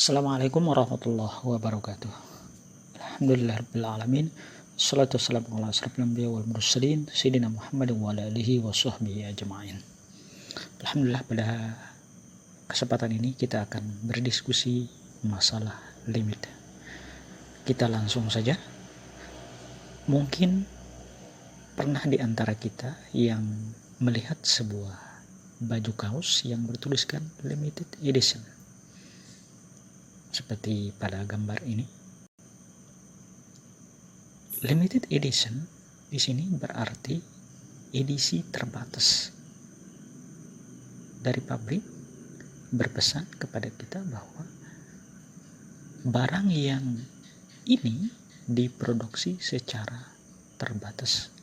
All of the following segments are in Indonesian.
Assalamualaikum warahmatullahi wabarakatuh. Alhamdulillahirabbil alamin. Shalatu wassalamu ala asyrofil anbiya'i wal mursalin sayyidina Muhammad wa ala alihi washabbihi ajma'in. Alhamdulillah, pada kesempatan ini kita akan berdiskusi masalah limit. Kita langsung saja. Mungkin pernah di antara kita yang melihat sebuah baju kaos yang bertuliskan limited edition, seperti pada gambar ini. Limited edition di sini berarti edisi terbatas. Dari pabrik berpesan kepada kita bahwa barang yang ini diproduksi secara terbatas.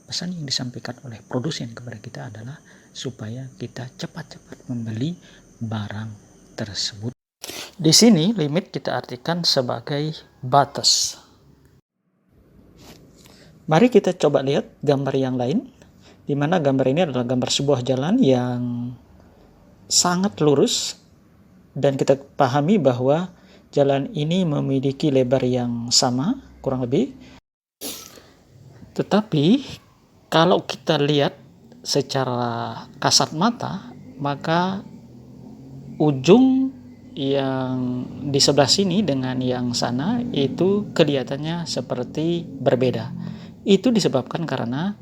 Pesan yang disampaikan oleh produsen kepada kita adalah supaya kita cepat-cepat membeli barang tersebut. Di sini limit kita artikan sebagai batas. Mari kita coba lihat gambar yang lain, di mana gambar ini adalah gambar sebuah jalan yang sangat lurus, dan kita pahami bahwa jalan ini memiliki lebar yang sama, kurang lebih. Tetapi kalau kita lihat secara kasat mata, maka ujung yang di sebelah sini dengan yang sana itu kelihatannya seperti berbeda. Itu disebabkan karena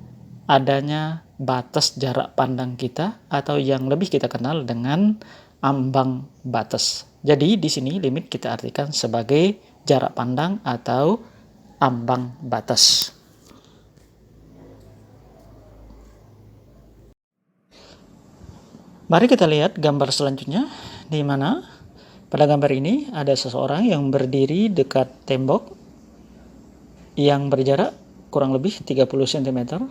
adanya batas jarak pandang kita, atau yang lebih kita kenal dengan ambang batas. Jadi di sini limit kita artikan sebagai jarak pandang atau ambang batas. Mari kita lihat gambar selanjutnya, di mana pada gambar ini ada seseorang yang berdiri dekat tembok yang berjarak kurang lebih 30 cm.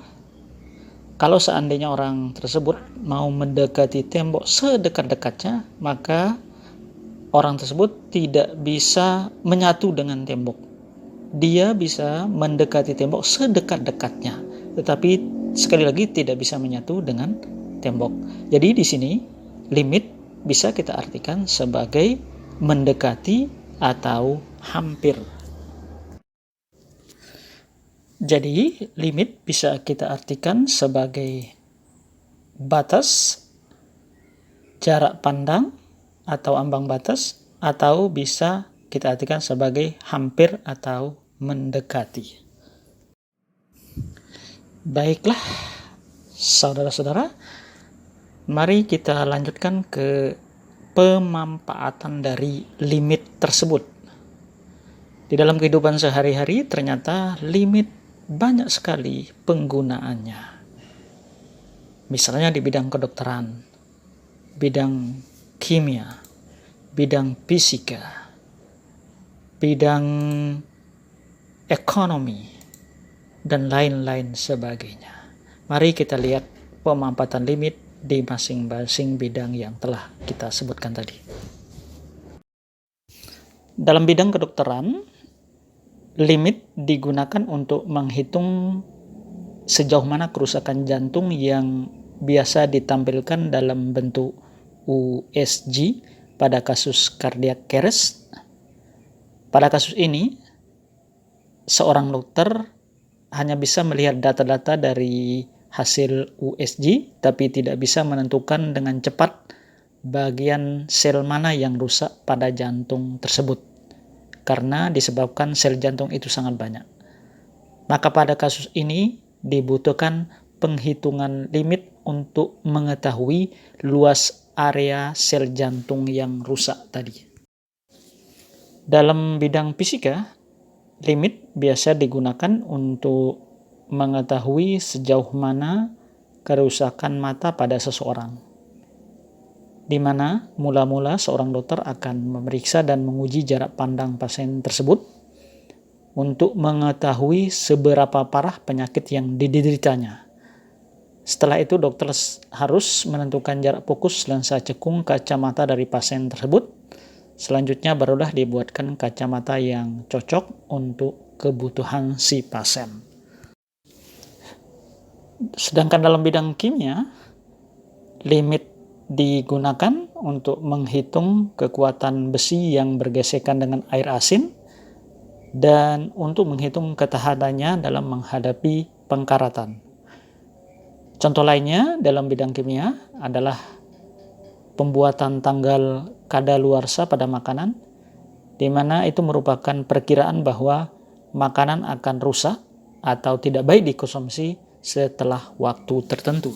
Kalau seandainya orang tersebut mau mendekati tembok sedekat-dekatnya, maka orang tersebut tidak bisa menyatu dengan tembok. Dia bisa mendekati tembok sedekat-dekatnya, tetapi sekali lagi tidak bisa menyatu dengan tembok. Jadi di sini limit bisa kita artikan sebagai mendekati atau hampir. Jadi limit bisa kita artikan sebagai batas, jarak pandang atau ambang batas, atau bisa kita artikan sebagai hampir atau mendekati. Baiklah saudara-saudara, mari kita lanjutkan ke pemanfaatan dari limit tersebut. Di dalam kehidupan sehari-hari ternyata limit banyak sekali penggunaannya. Misalnya di bidang kedokteran, bidang kimia, bidang fisika, bidang ekonomi, dan lain-lain sebagainya. Mari kita lihat pemanfaatan limit di masing-masing bidang yang telah kita sebutkan tadi. Dalam bidang kedokteran, limit digunakan untuk menghitung sejauh mana kerusakan jantung yang biasa ditampilkan dalam bentuk USG pada kasus cardiac arrest. Pada kasus ini, seorang dokter hanya bisa melihat data-data dari hasil USG, tapi tidak bisa menentukan dengan cepat bagian sel mana yang rusak pada jantung tersebut, karena disebabkan sel jantung itu sangat banyak. Maka pada kasus ini dibutuhkan penghitungan limit untuk mengetahui luas area sel jantung yang rusak tadi. Dalam bidang fisika, limit biasa digunakan untuk mengetahui sejauh mana kerusakan mata pada seseorang, di mana mula-mula seorang dokter akan memeriksa dan menguji jarak pandang pasien tersebut untuk mengetahui seberapa parah penyakit yang dideritanya. Setelah itu dokter harus menentukan jarak fokus lensa cekung kacamata dari pasien tersebut. Selanjutnya barulah dibuatkan kacamata yang cocok untuk kebutuhan si pasien. Sedangkan dalam bidang kimia, limit digunakan untuk menghitung kekuatan besi yang bergesekan dengan air asin dan untuk menghitung ketahanannya dalam menghadapi pengkaratan. Contoh lainnya dalam bidang kimia adalah pembuatan tanggal kadaluarsa pada makanan, di mana itu merupakan perkiraan bahwa makanan akan rusak atau tidak baik dikonsumsi setelah waktu tertentu.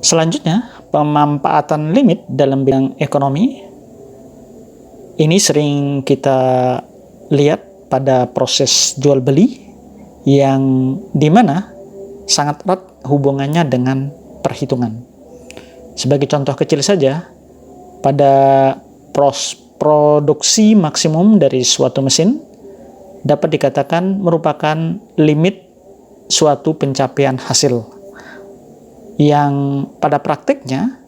Selanjutnya, pemanfaatan limit dalam bidang ekonomi. Ini sering kita lihat pada proses jual beli yang dimana sangat erat hubungannya dengan perhitungan. Sebagai contoh kecil saja, pada produksi maksimum dari suatu mesin dapat dikatakan merupakan limit suatu pencapaian hasil, yang pada prakteknya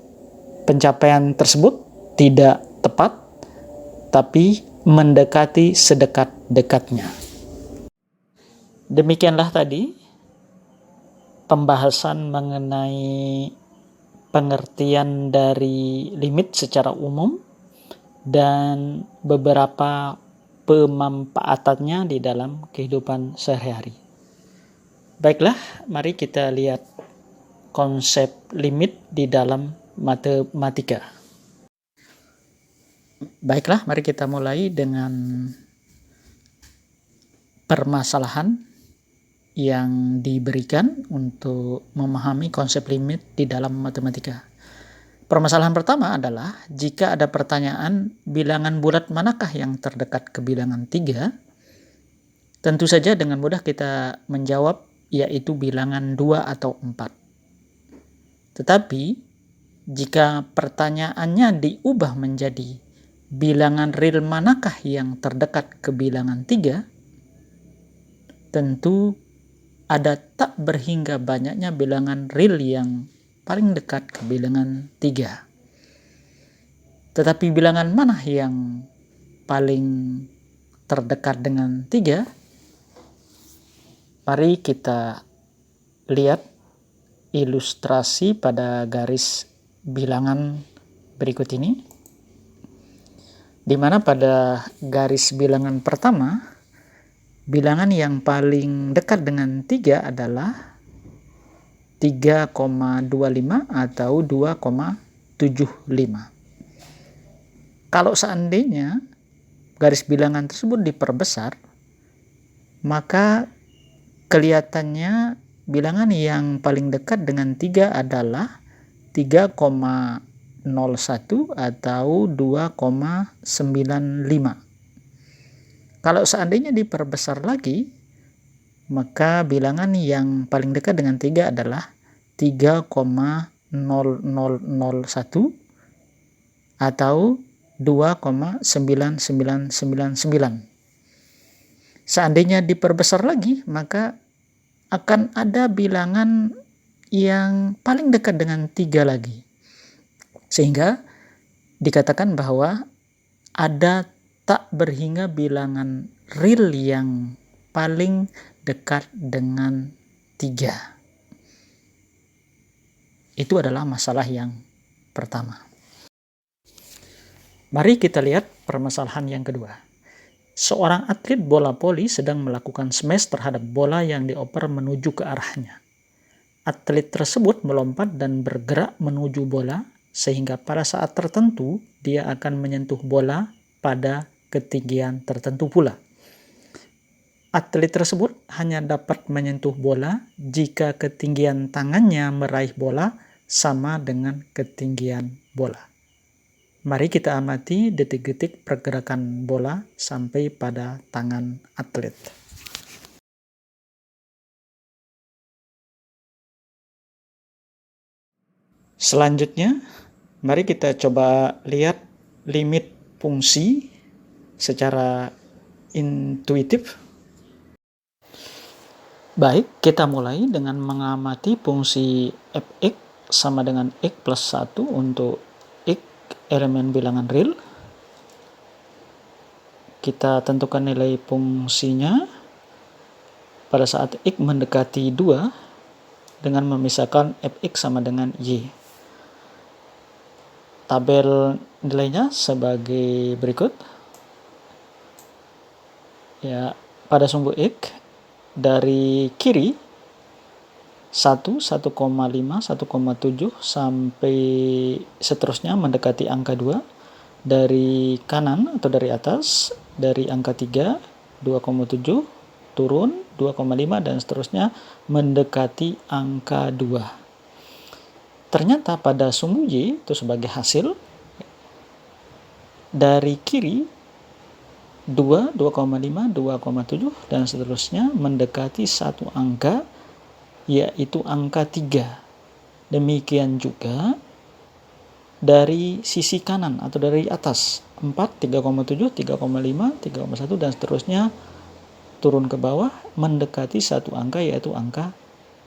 pencapaian tersebut tidak tepat, tapi mendekati sedekat-dekatnya. Demikianlah tadi pembahasan mengenai pengertian dari limit secara umum dan beberapa pemanfaatannya di dalam kehidupan sehari-hari. Baiklah, mari kita lihat konsep limit di dalam matematika. Baiklah, mari kita mulai dengan permasalahan yang diberikan untuk memahami konsep limit di dalam matematika. Permasalahan pertama adalah jika ada pertanyaan bilangan bulat manakah yang terdekat ke bilangan 3, tentu saja dengan mudah kita menjawab yaitu bilangan 2 atau 4. Tetapi jika pertanyaannya diubah menjadi bilangan real manakah yang terdekat ke bilangan 3, tentu ada tak berhingga banyaknya bilangan real yang paling dekat ke bilangan 3. Tetapi bilangan mana yang paling terdekat dengan 3? Mari kita lihat ilustrasi pada garis bilangan berikut ini, di mana pada garis bilangan pertama, bilangan yang paling dekat dengan 3 adalah 3,25 atau 2,75. Kalau seandainya garis bilangan tersebut diperbesar, maka kelihatannya bilangan yang paling dekat dengan 3 adalah 3,01 atau 2,95. Kalau seandainya diperbesar lagi, maka bilangan yang paling dekat dengan 3 adalah 3,0001 atau 2,9999. Seandainya diperbesar lagi, maka akan ada bilangan yang paling dekat dengan 3 lagi. Sehingga dikatakan bahwa ada tak berhingga bilangan real yang paling dekat dengan 3. Itu adalah masalah yang pertama. Mari kita lihat permasalahan yang kedua. Seorang atlet bola voli sedang melakukan smash terhadap bola yang dioper menuju ke arahnya. Atlet tersebut melompat dan bergerak menuju bola, sehingga pada saat tertentu dia akan menyentuh bola pada ketinggian tertentu pula. Atlet tersebut hanya dapat menyentuh bola jika ketinggian tangannya meraih bola sama dengan ketinggian bola. Mari kita amati detik-detik pergerakan bola sampai pada tangan atlet. Selanjutnya, mari kita coba lihat limit fungsi secara intuitif. Baik, kita mulai dengan mengamati fungsi fx sama dengan x plus 1 untuk elemen bilangan real. Kita tentukan nilai fungsinya pada saat x mendekati 2 dengan memisahkan fx sama dengan y. tabel nilainya sebagai berikut. Ya, pada sumbu X dari kiri 1, 1,5, 1,7 sampai seterusnya mendekati angka 2. Dari kanan atau dari atas, dari angka 3, 2,7, turun 2,5 dan seterusnya mendekati angka 2. Ternyata pada sumbu Y itu sebagai hasil dari kiri 2, 2,5, 2,7 dan seterusnya mendekati satu angka, yaitu angka 3. Demikian juga dari sisi kanan atau dari atas 4, 3,7, 3,5, 3,1 dan seterusnya turun ke bawah mendekati satu angka, yaitu angka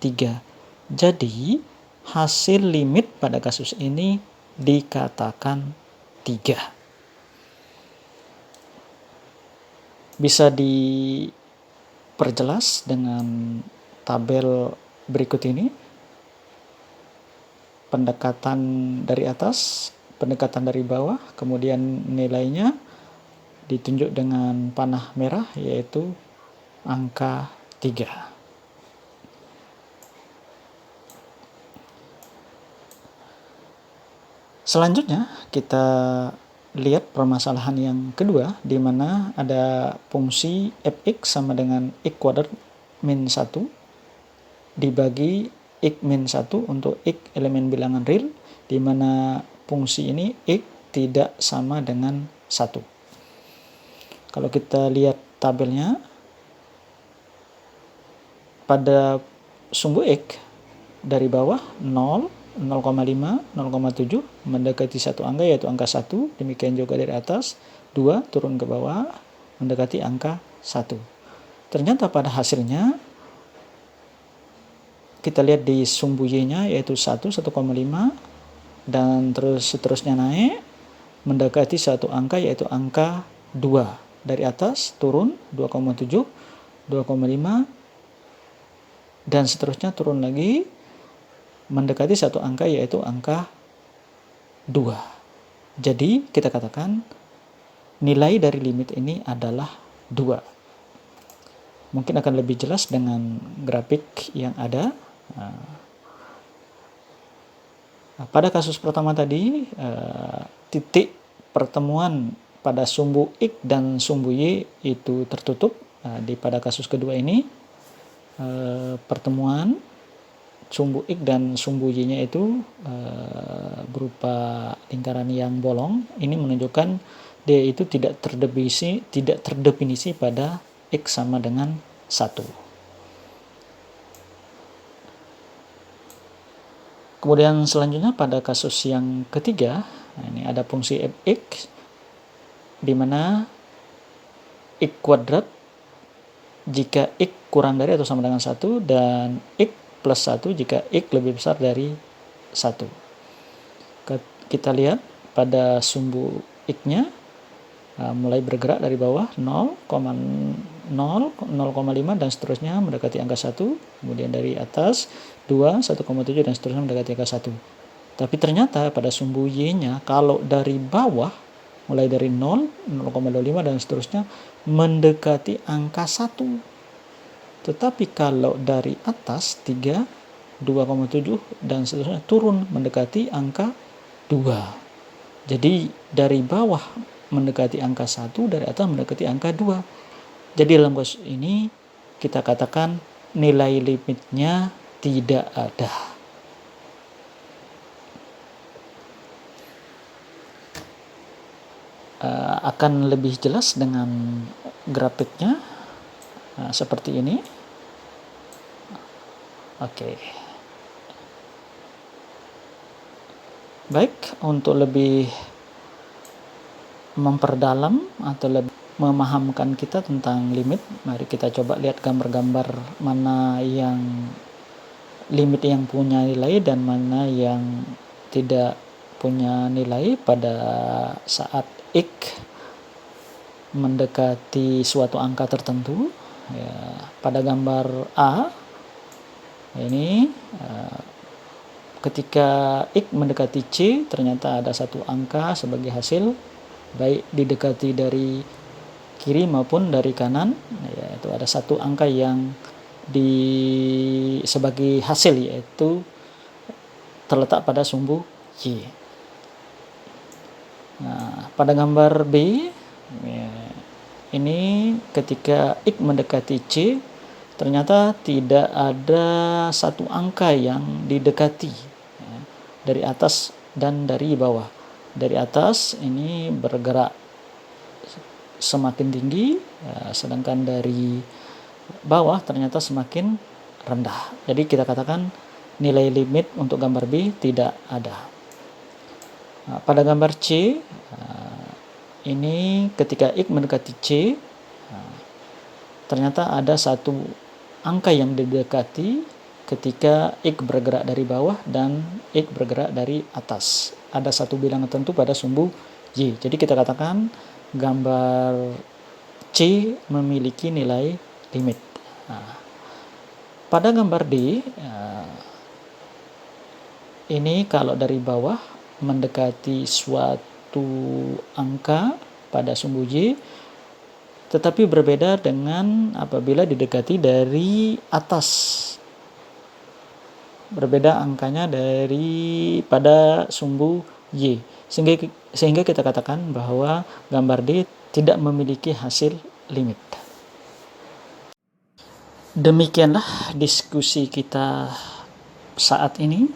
3. Jadi hasil limit pada kasus ini dikatakan 3. Bisa diperjelas dengan tabel berikut ini. Pendekatan dari atas, pendekatan dari bawah, kemudian nilainya ditunjuk dengan panah merah, yaitu angka 3. Selanjutnya kita lihat permasalahan yang kedua, di mana ada fungsi fx sama dengan x kuadrat min 1 dibagi x min 1 untuk x elemen bilangan real, di mana fungsi ini x tidak sama dengan 1. Kalau kita lihat tabelnya, pada sumbu x dari bawah 0, 0,5, 0,7 mendekati satu angka, yaitu angka 1. Demikian juga dari atas 2 turun ke bawah mendekati angka 1. Ternyata pada hasilnya kita lihat di sumbu Y-nya yaitu 1, 1,5 dan terus seterusnya naik mendekati satu angka, yaitu angka 2. Dari atas turun 2,7, 2,5 dan seterusnya turun lagi mendekati satu angka, yaitu angka 2. Jadi kita katakan nilai dari limit ini adalah 2. Mungkin akan lebih jelas dengan grafik yang ada. Pada kasus pertama tadi, titik pertemuan pada sumbu X dan sumbu Y itu tertutup. Pada kasus kedua ini, pertemuan sumbu X dan sumbu Y-nya itu berupa lingkaran yang bolong. Ini menunjukkan dia itu tidak terdefinisi pada X sama dengan 1. Kemudian selanjutnya pada kasus yang ketiga, ini ada fungsi fx di mana x kuadrat jika x kurang dari atau sama dengan 1 dan x plus 1 jika x lebih besar dari 1. Kita lihat pada sumbu x-nya mulai bergerak dari bawah 0,0, 0,5 dan seterusnya mendekati angka 1, kemudian dari atas 2, 1,7 dan seterusnya mendekati angka 1. Tapi ternyata pada sumbu Y-nya kalau dari bawah mulai dari 0, 0,25 dan seterusnya mendekati angka 1. Tetapi kalau dari atas 3, 2,7 dan seterusnya turun mendekati angka 2. Jadi dari bawah mendekati angka 1, dari atas mendekati angka 2. Jadi dalam kasus ini kita katakan nilai limitnya tidak ada. Akan lebih jelas dengan grafiknya seperti ini. Oke. Baik, untuk lebih memperdalam atau lebih memahamkan kita tentang limit, mari kita coba lihat gambar-gambar mana yang limit yang punya nilai dan mana yang tidak punya nilai pada saat X mendekati suatu angka tertentu. Pada gambar A ini ketika X mendekati C, ternyata ada satu angka sebagai hasil, baik didekati dari kiri maupun dari kanan, yaitu ada satu angka yang sebagai hasil, yaitu terletak pada sumbu Y. Nah, pada gambar B, ini ketika X mendekati C, ternyata tidak ada satu angka yang didekati dari atas dan dari bawah. Dari atas ini bergerak semakin tinggi, sedangkan dari bawah ternyata semakin rendah. Jadi kita katakan nilai limit untuk gambar B tidak ada. Nah, pada gambar C, ini ketika X mendekati C, ternyata ada satu angka yang didekati ketika X bergerak dari bawah dan X bergerak dari atas. Ada satu bilangan tentu pada sumbu Y. Jadi kita katakan gambar C memiliki nilai limit. Nah, pada gambar D, ini kalau dari bawah mendekati suatu angka pada sumbu Y, tetapi berbeda dengan apabila didekati dari atas. Berbeda angkanya pada sumbu Y. Sehingga kita katakan bahwa gambar D tidak memiliki hasil limit. Demikianlah diskusi kita saat ini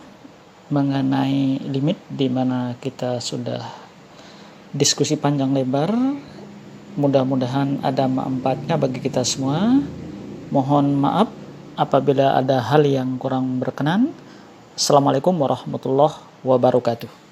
mengenai limit, di mana kita sudah diskusi panjang lebar. Mudah-mudahan ada manfaatnya bagi kita semua. Mohon maaf apabila ada hal yang kurang berkenan. Assalamualaikum warahmatullahi wabarakatuh.